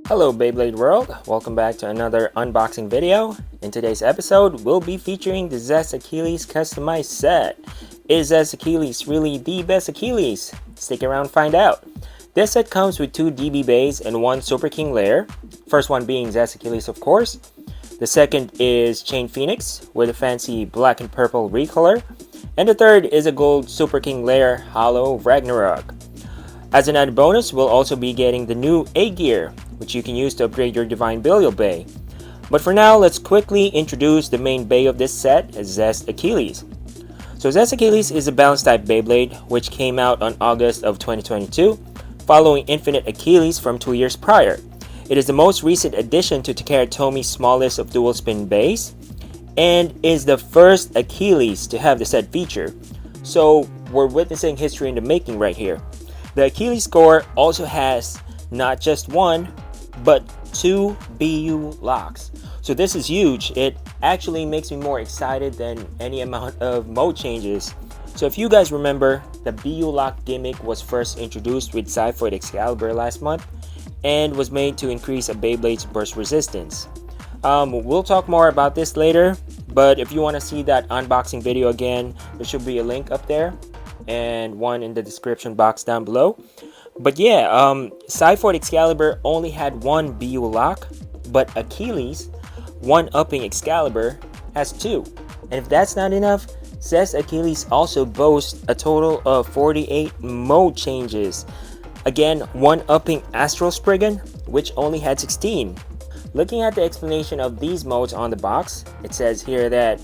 Hello Beyblade World, welcome back to another unboxing video. In today's episode, we'll be featuring the Zest Achilles Customize Set. Is Zest Achilles really the best Achilles? Stick around and find out. This set comes with 2 DB bays and 1 Super King layer. First one being Zest Achilles, of course. The second is Chain Phoenix with a fancy black and purple recolor. And the third is a gold Super King layer Hollow Ragnaruk. As an added bonus, we'll also be getting the new A gear, which you can use to upgrade your Divine Belial bay. But for now, let's quickly introduce the main bay of this set, Zest Achilles. So Zest Achilles is a balance type Beyblade which came out on August of 2022, following Infinite Achilles from 2 years prior. It is the most recent addition to Takara Tomi's smallest of dual spin bays, and is the first Achilles to have the set feature. So we're witnessing history in the making right here. The Achilles core also has not just 1, but 2 BU locks. So this is huge. It actually makes me more excited than any amount of mode changes. So if you guys remember, the BU lock gimmick was first introduced with Xiphoid Xcalibur last month and was made to increase a Beyblade's burst resistance. We'll talk more about this later, but if you want to see that unboxing video again, there should be a link up there and one in the description box down below. But yeah, Xiphoid Xcalibur only had 1 BU lock, but Achilles, 1-upping Excalibur, has 2. And if that's not enough, Zest Achilles also boasts a total of 48 mode changes. Again, 1-upping Astral Spriggan, which only had 16. Looking at the explanation of these modes on the box, it says here that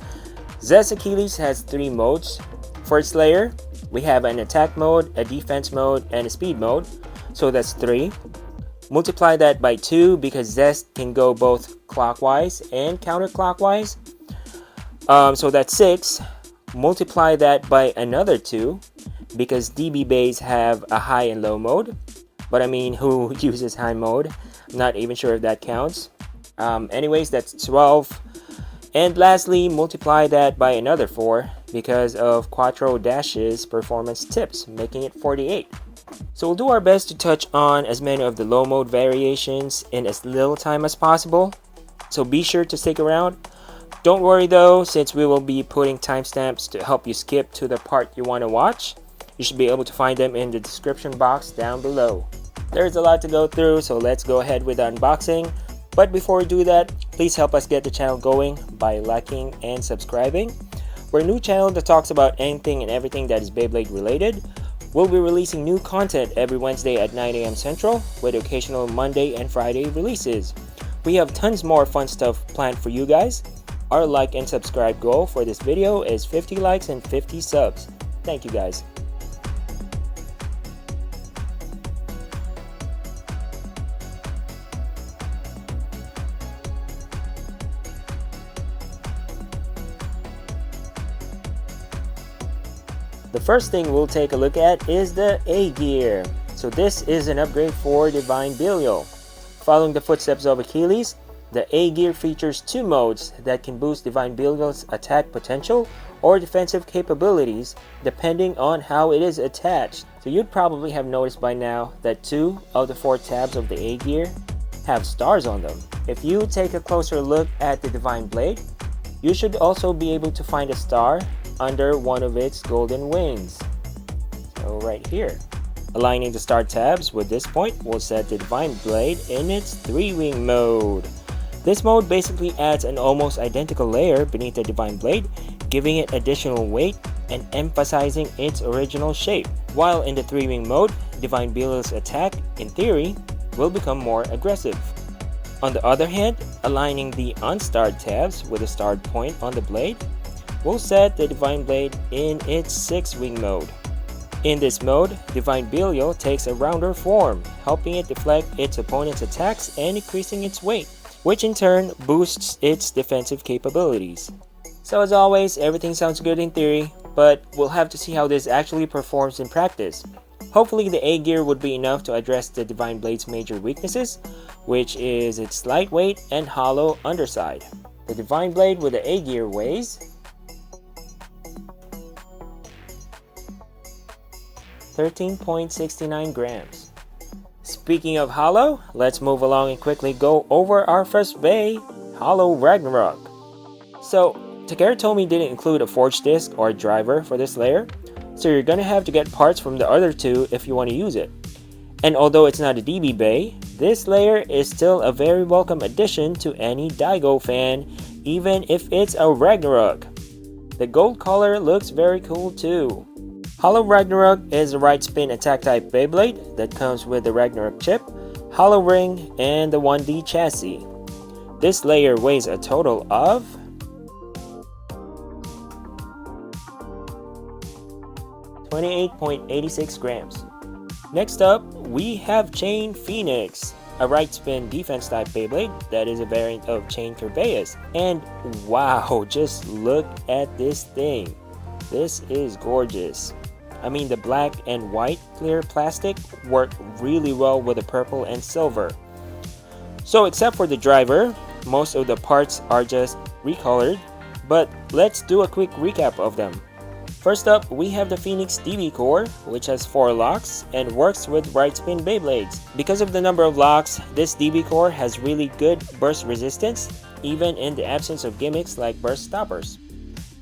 Zest Achilles has 3 modes. For its layer, we have an attack mode, a defense mode, and a speed mode. So that's 3. Multiply that by 2 because Zest can go both clockwise and counterclockwise. So that's 6. Multiply that by another 2 because DB bays have a high and low mode. But I mean, who uses high mode? I'm not even sure if that counts. Anyways, that's 12. And lastly, multiply that by another 4 because of Quattro Dash's performance tips, making it 48. So we'll do our best to touch on as many of the low mode variations in as little time as possible. So be sure to stick around. Don't worry though, since we will be putting timestamps to help you skip to the part you want to watch. You should be able to find them in the description box down below. There's a lot to go through, so let's go ahead with the unboxing. But before we do that, please help us get the channel going by liking and subscribing. We're a new channel that talks about anything and everything that is Beyblade related. We'll be releasing new content every Wednesday at 9 AM Central with occasional Monday and Friday releases. We have tons more fun stuff planned for you guys. Our like and subscribe goal for this video is 50 likes and 50 subs. Thank you guys. The first thing we'll take a look at is the A gear. So this is an upgrade for Divine Belial. Following the footsteps of Achilles, the A gear features 2 modes that can boost Divine Belial's attack potential or defensive capabilities depending on how it is attached. So you'd probably have noticed by now that 2 of the 4 tabs of the A gear have stars on them. If you take a closer look at the Divine Blade, you should also be able to find a star under one of its golden wings. So right here. Aligning the star tabs with this point will set the Divine Blade in its 3-wing mode. This mode basically adds an almost identical layer beneath the Divine Blade, giving it additional weight and emphasizing its original shape. While in the 3-wing mode, Divine Belial's attack, in theory, will become more aggressive. On the other hand, aligning the unstarred tabs with a starred point on the blade will set the Divine Blade in its 6-wing mode. In this mode, Divine Belial takes a rounder form, helping it deflect its opponent's attacks and increasing its weight, which in turn boosts its defensive capabilities. So as always, everything sounds good in theory, but we'll have to see how this actually performs in practice. Hopefully the A gear would be enough to address the Divine Blade's major weaknesses, which is its lightweight and hollow underside. The Divine Blade with the A gear weighs 13.69 grams. Speaking of Holo, let's move along and quickly go over our first bay, Holo Ragnaruk. So, Takara Tomy didn't include a forge disc or a driver for this layer, so you're gonna have to get parts from the other two if you want to use it. And although it's not a DB bay, this layer is still a very welcome addition to any Daigo fan, even if it's a Ragnaruk. The gold color looks very cool too. Holo Ragnaruk is a right spin attack type Beyblade that comes with the Ragnaruk chip, Holo ring, and the 1D chassis. This layer weighs a total of 28.86 grams. Next up, we have Chain Phoenix, a right spin defense type Beyblade that is a variant of Chain Kerbeus. And wow, just look at this thing. This is gorgeous. I mean, the black and white clear plastic work really well with the purple and silver. So except for the driver, most of the parts are just recolored, but let's do a quick recap of them. First up, we have the Phoenix DB core, which has 4 locks and works with right spin Beyblades. Because of the number of locks, this DB core has really good burst resistance, even in the absence of gimmicks like burst stoppers.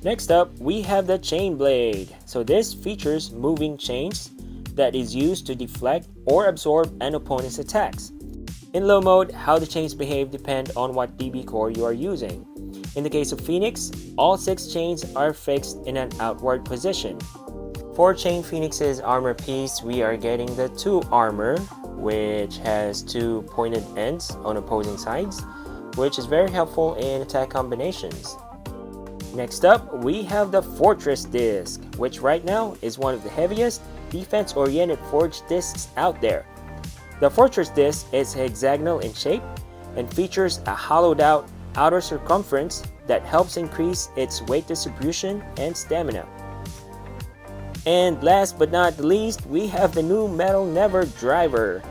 Next up, we have the Chain Blade. So this features moving chains that is used to deflect or absorb an opponent's attacks. In low mode, how the chains behave depend on what DB core you are using. In the case of Phoenix, all 6 chains are fixed in an outward position. For Chain Phoenix's armor piece, we are getting the 2 armor, which has 2 pointed ends on opposing sides, which is very helpful in attack combinations. Next up, we have the Fortress Disc, which right now is one of the heaviest defense-oriented forged discs out there. The Fortress Disc is hexagonal in shape and features a hollowed out outer circumference that helps increase its weight distribution and stamina. And last but not the least, we have the new Metal Never driver.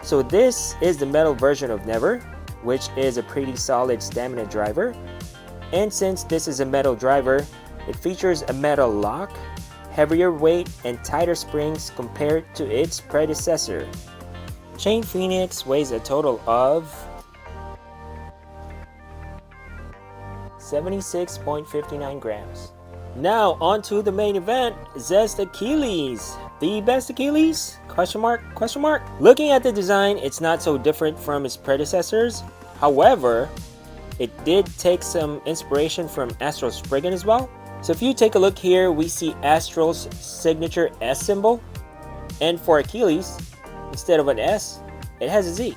So this is the metal version of Never, which is a pretty solid stamina driver. And since this is a metal driver, it features a metal lock, heavier weight, and tighter springs compared to its predecessor. Chain Phoenix weighs a total of 76.59 grams. Now on to the main event, Zest Achilles. The best Achilles? Question mark? Looking at the design, it's not so different from its predecessors. However, it did take some inspiration from Astral's Spriggan as well. So if you take a look here, we see Astral's signature S symbol. And for Achilles, instead of an S, it has a Z.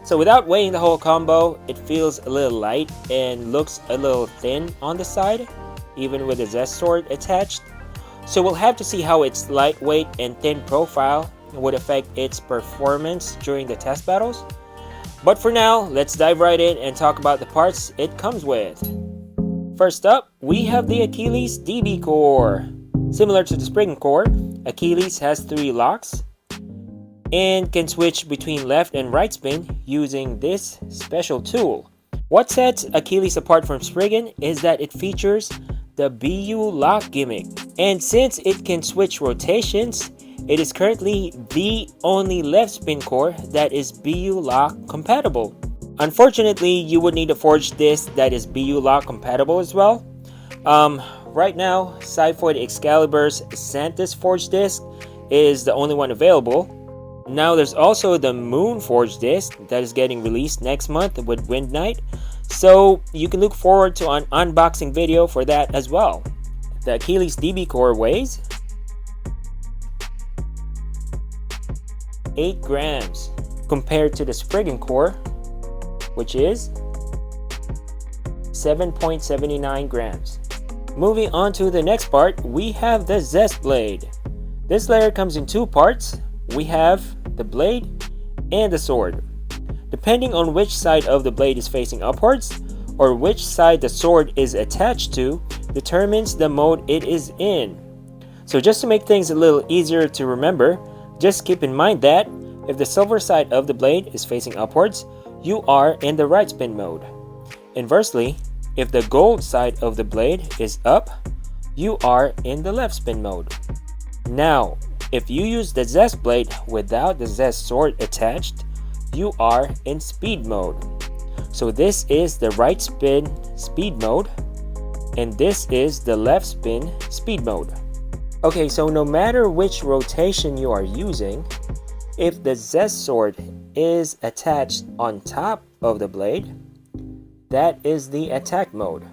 So without weighing the whole combo, it feels a little light and looks a little thin on the side, even with the Zest sword attached. So we'll have to see how its lightweight and thin profile would affect its performance during the test battles. But for now, let's dive right in and talk about the parts it comes with. First up, we have the Achilles DB core. Similar to the Spriggan core, Achilles has 3 locks and can switch between left and right spin using this special tool. What sets Achilles apart from Spriggan is that it features the BU lock gimmick, and since it can switch rotations, it is currently the only left spin core that is BU lock compatible. Unfortunately, you would need a forged disc that is BU lock compatible as well. Right now, Xiphoid Xcalibur's Santis forged disc is the only one available. Now there's also the Moon forged disc that is getting released next month with Wind Knight, so you can look forward to an unboxing video for that as well. The Achilles DB core weighs 8 grams compared to the Spriggan core, which is 7.79 grams. Moving on to the next part, we have the Zest Blade. This layer comes in 2 parts. We have the blade and the sword. Depending on which side of the blade is facing upwards or which side the sword is attached to determines the mode it is in. So just to make things a little easier to remember, just keep in mind that if the silver side of the blade is facing upwards, you are in the right spin mode. Inversely, if the gold side of the blade is up, you are in the left spin mode. Now, If you use the Zest blade without the Zest sword attached, you are in speed mode. So this is the right spin speed mode, and this is the left spin speed mode. Okay, so no matter which rotation you are using, if the Zest sword is attached on top of the blade, that is the attack mode.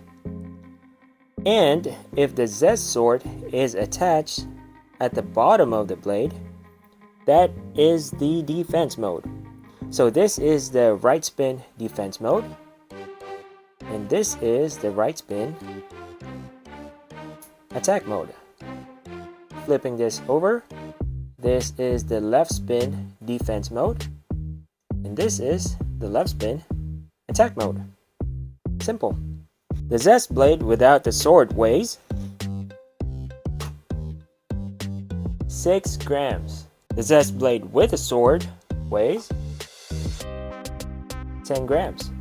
And if the Zest sword is attached at the bottom of the blade, that is the defense mode. So this is the right spin defense mode, and this is the right spin attack mode. Flipping this over, this is the left spin defense mode, and this is the left spin attack mode. Simple. The Zest blade without the sword weighs 6 grams. The Zest blade with a sword weighs 10 grams.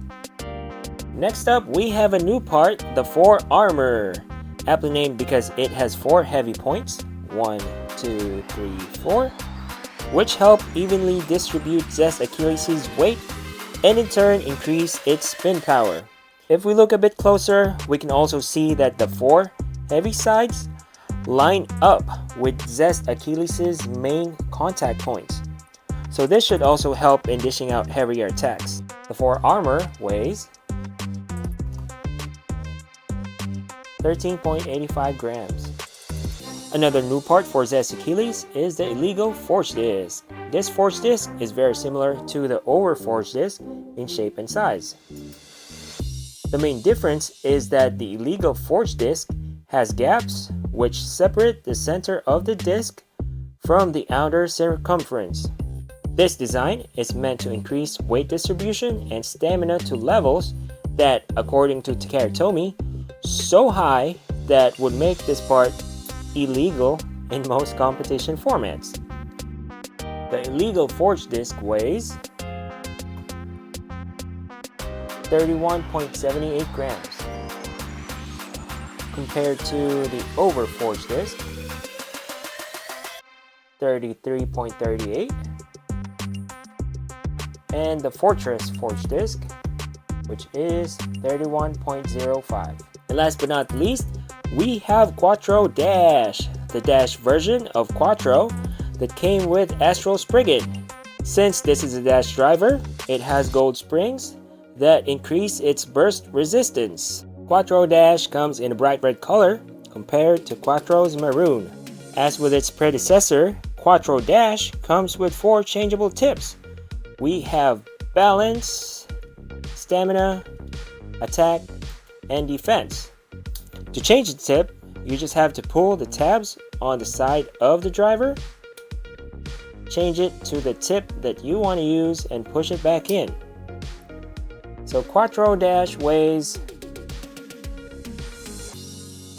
Next up, we have a new part, the forearmor. Aptly named because it has 4 heavy points, 1, 2, 3, 4, which help evenly distribute Zest Achilles' weight and in turn increase its spin power. If we look a bit closer, we can also see that the 4 heavy sides line up with Zest Achilles' main contact points. So this should also help in dishing out heavier attacks. The forearmor weighs 13.85 grams. Another new part for Zest Achilles is the illegal forge disc. This forge disc is very similar to the overforged disc in shape and size. The main difference is that the illegal forge disc has gaps which separate the center of the disc from the outer circumference. This design is meant to increase weight distribution and stamina to levels that, according to Takara Tomy, so high that would make this part illegal in most competition formats. The illegal forge disc weighs 31.78 grams compared to the overforged disc 33.38 and the Fortress forged disc, which is 31.05. And last but not least, we have Quattro Dash, the Dash version of Quattro that came with Astral Spriggan. Since this is a Dash driver, it has gold springs that increase its burst resistance. Quattro Dash comes in a bright red color compared to Quattro's maroon. As with its predecessor, Quattro Dash comes with 4 changeable tips. We have balance, stamina, attack, and defense. To change the tip, you just have to pull the tabs on the side of the driver, change it to the tip that you want to use, and push it back in. So Quattro Dash weighs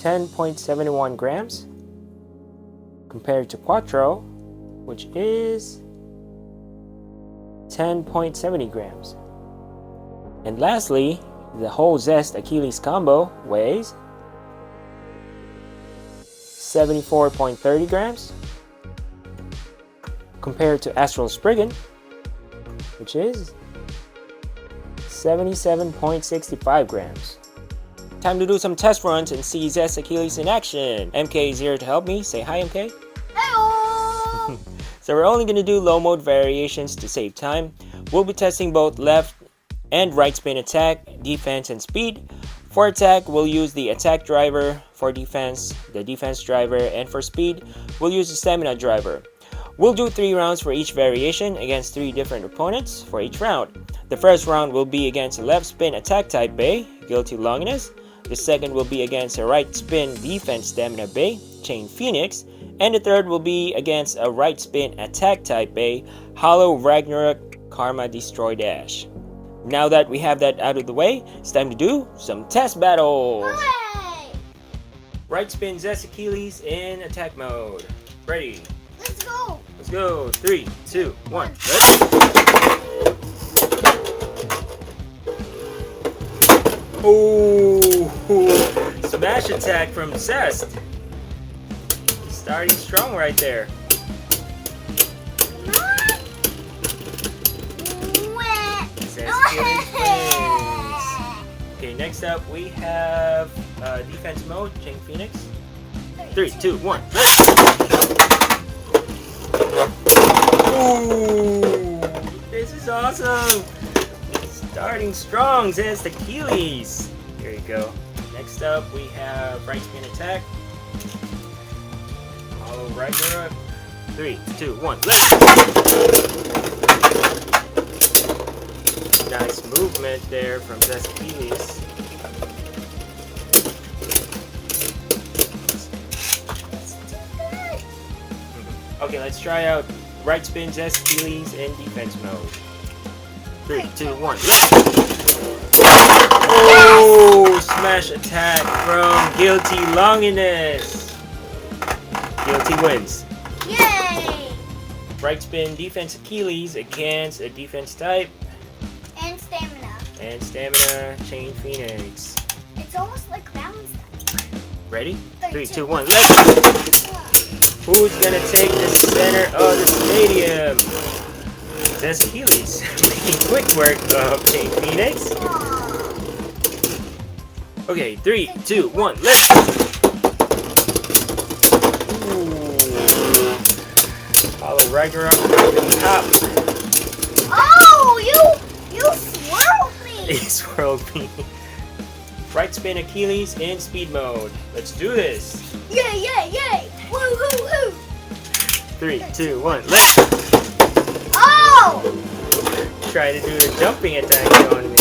10.71 grams compared to Quattro, which is 10.70 grams. And lastly, the whole Zest Achilles combo weighs 74.30 grams compared to Astral Spriggan, which is 77.65 grams. Time to do some test runs and see Zest Achilles in action. MK is here to help me. Say hi, MK. Hello! So we're only going to do low mode variations to save time. We'll be testing both left and right spin attack, defense, and speed. For attack, we'll use the attack driver. For defense, the defense driver. And for speed, we'll use the stamina driver. We'll do 3 rounds for each variation against 3 different opponents for each round. The first round will be against a left spin attack type Bay, Guilty Longinus. The second will be against a right spin defense stamina Bay, Chain Phoenix. And the third will be against a right spin attack type Bay, Hollow Ragnaruk Karma Destroy Dash. Now that we have that out of the way, it's time to do some test battles. Hooray! Right spin Zest Achilles in attack mode. Ready? Let's go! Let's go. 3, 2, 1. Ready? Oh, smash attack from Zest. Starting strong right there. Achilles wins. Okay, next up we have defense mode, Chain Phoenix. 3, 2, 1, let's go! Ooh, this is awesome! Starting strong, Zest Achilles. Here you go. Next up we have right spin attack. Follow Ragnaruk. 3, 2, 1, let's go! Nice movement there from Zest Achilles. Okay, let's try out right spin Zest Achilles in defense mode. 3, 2, 1, let's go! Oh, smash attack from Guilty Longinus. Guilty wins. Yay! Right spin defense Achilles against a defense type. And stamina. And stamina Chain Phoenix. It's almost like balance. Ready? 3, 2, 2, 1, let's go! Who's gonna take the center of the stadium? Zest Achilles making quick work of Chain Phoenix. Okay, 3, 2, 1, let's go! Ooh. Follow Ragnaruk to the top. Oh, you swirled me. He swirled me. Right spin Achilles in speed mode. Let's do this. Yay, yay, yay! Woo, hoo, hoo! 3, 2, 1, let's go! Oh! Try to do the jumping attack on me.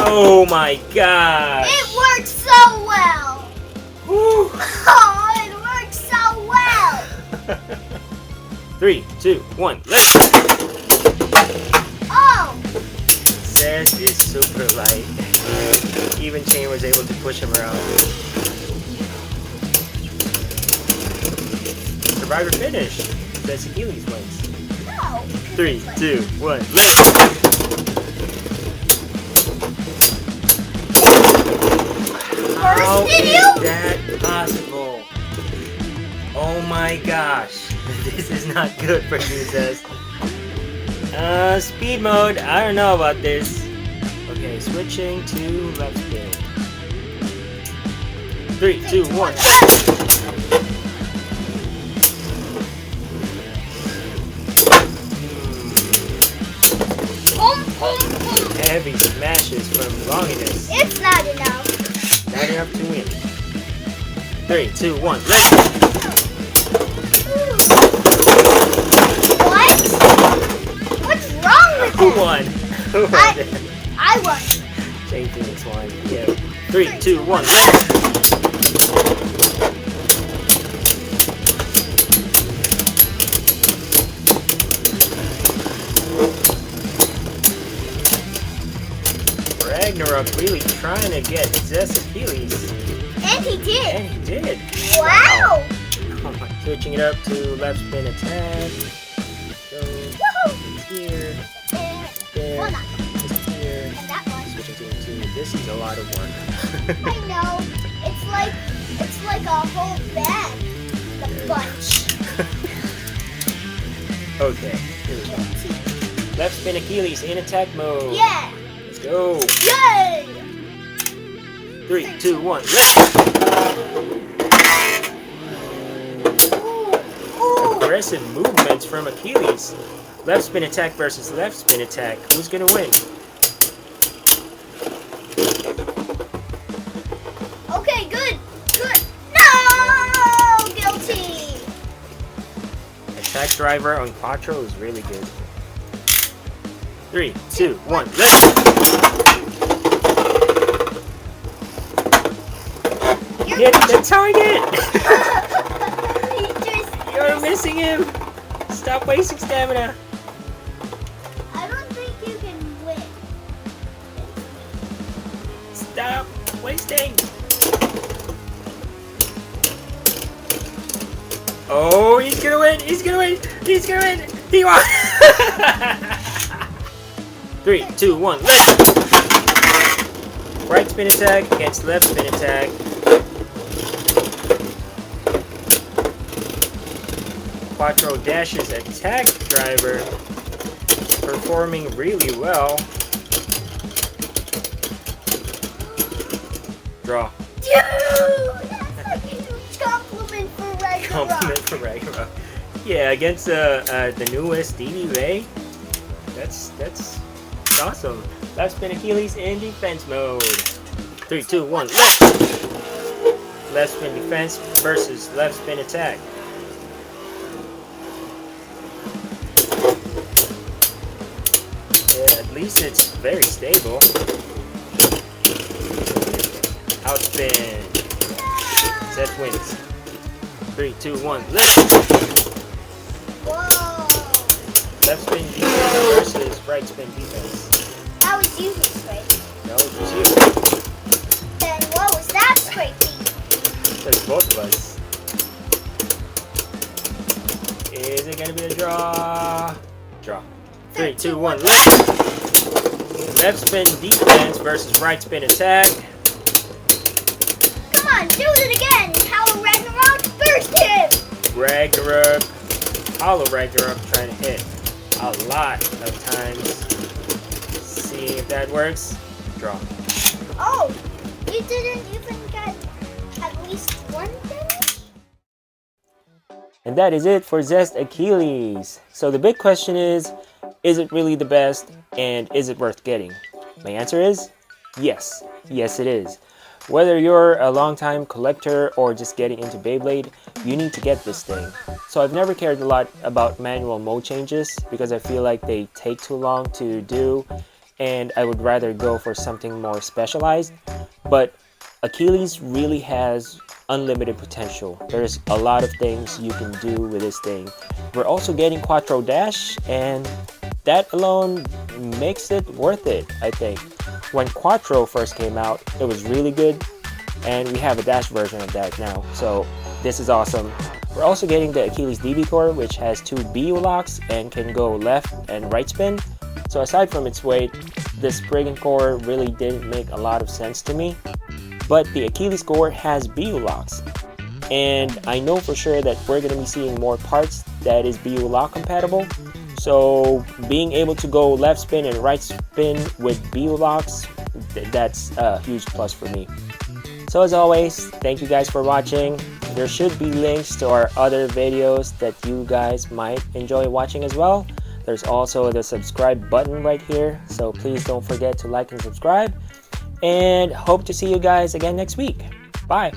Oh my god! It works so well! Woo. Oh, it works so well! 3, 2, 1, let's go! Oh! Zest is super light. Even Chain was able to push him around. Survivor finish. Zest Achilles wins. No! 3, 2, 1, let's go! How First did is you? that possible? Oh my gosh. This is not good for you, Zest. Speed mode. I don't know about this. Okay, switching to left spin. 3, 2, 1. Heavy smashes from Longinus. It's not enough. Not enough to win. 3, 2, 1, let's go! What? What's wrong with Who that? won? Who won? I won. Chain Phoenix won. Yeah. 3, 2, 1, let's go! Ragnaruk really trying to get Zest Achilles. And he did. And he did. Wow. Switching it up to left spin attack. So, Woohoo. here, there, Well, not. just here. And that one. Switching to 2. This is a lot of work. I know. It's like a whole bag. The bunch. Okay, here we go. Left spin Achilles in attack mode. Yeah. Let's go. Yay. 3, 2, 1, let's go. Ooh. Aggressive movements from Achilles. Left spin attack versus left spin attack. Who's gonna win? Okay, good. Good. No! Guilty. Attack driver on Quattro is really good. 3, 2, 1, let's go. Get the target! You're missing him! Stop wasting stamina! I don't think you can win. Stop wasting! Oh, he's gonna win! He's gonna win! He's gonna win! He won! 3, 2, 1, let's go! Right spin attack against left spin attack. Quattro dashes attack driver performing really well. Draw. Dude, that's a huge compliment for Ragnaruk. Compliment for Ragnaruk. Yeah, against the newest DD Ray. That's awesome. Left spin Achilles in defense mode. 3, 2, 1, left. Left spin defense versus left spin attack. Yeah, at least it's very stable. Outspin. Zest wins. 3, 2, 1, left. Whoa. Left spin defense versus right spin defense. That was you who scraped. No, it was you. Then what was that scraping? That's both of us. Is it gonna be a draw? Draw. 3, 2, 1, left. Left spin defense versus right spin attack. Come on, do it again. How Ragnarok first hit. Ragnaruk. Hollow Ragnaruk trying to hit a lot of times. See if that works. Draw. Oh, you didn't even get at least one finish? And that is it for Zest Achilles. So the big question is it really the best, and is it worth getting? My answer is yes. Yes, it is. Whether you're a long-time collector or just getting into Beyblade, you need to get this thing. So I've never cared a lot about manual mode changes because I feel like they take too long to do, and I would rather go for something more specialized. But Achilles really has unlimited potential. There's a lot of things you can do with this thing. We're also getting Quattro Dash, and that alone makes it worth it, I think. When Quattro first came out, it was really good, and we have a Dash version of that now, so this is awesome. We're also getting the Achilles DB core, which has 2 BU locks and can go left and right spin. So aside from its weight, this Brigand core really didn't make a lot of sense to me. But the Achilles core has BU locks, and I know for sure that we're going to be seeing more parts that is BU lock compatible. So being able to go left spin and right spin with BU locks, that's a huge plus for me. So as always, thank you guys for watching. There should be links to our other videos that you guys might enjoy watching as well. There's also the subscribe button right here, so please don't forget to like and subscribe. And hope to see you guys again next week. Bye!